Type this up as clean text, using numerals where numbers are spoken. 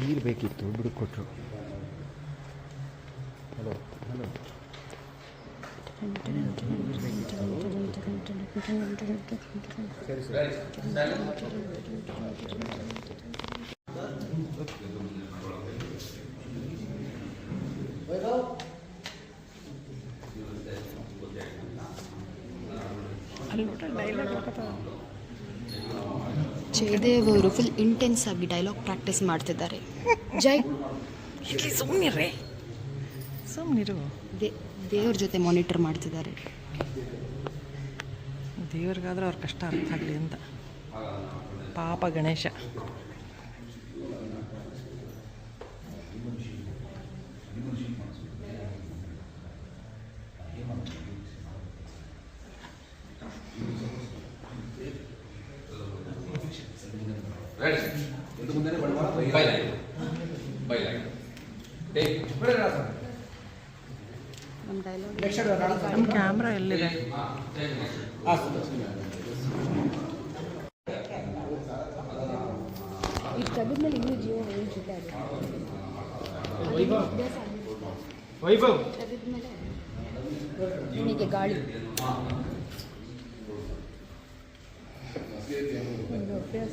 ನೀರು ಬೇಕಿತ್ತು, ಬಿಡು ಕೊಟ್ಟರು. ಹಲೋ ಹಲೋ, ಸರಿ ಸರಿ. ಜಯದೇವ್ ಅವರು ಫುಲ್ ಇಂಟೆನ್ಸ್ ಆಗಿ ಡೈಲಾಗ್ ಪ್ರಾಕ್ಟೀಸ್ ಮಾಡ್ತಿದ್ದಾರೆ. ಜೈ ಸುಮ್ಮನಿರು. ದೇವ್ರ ಜೊತೆ ಮಾನಿಟರ್ ಮಾಡ್ತಿದ್ದಾರೆ. ದೇವ್ರಿಗಾದ್ರೆ ಅವ್ರ ಕಷ್ಟ ಅರ್ಥ ಆಗಲಿ ಅಂತ. ಪಾಪ ಗಣೇಶ. ನಮ್ಮ ಕ್ಯಾಮ್ರಾ ಎಲ್ಲಿದೆ? ಇವನಿಗೆ ಗಾಳಿ ಅಭ್ಯಾಸ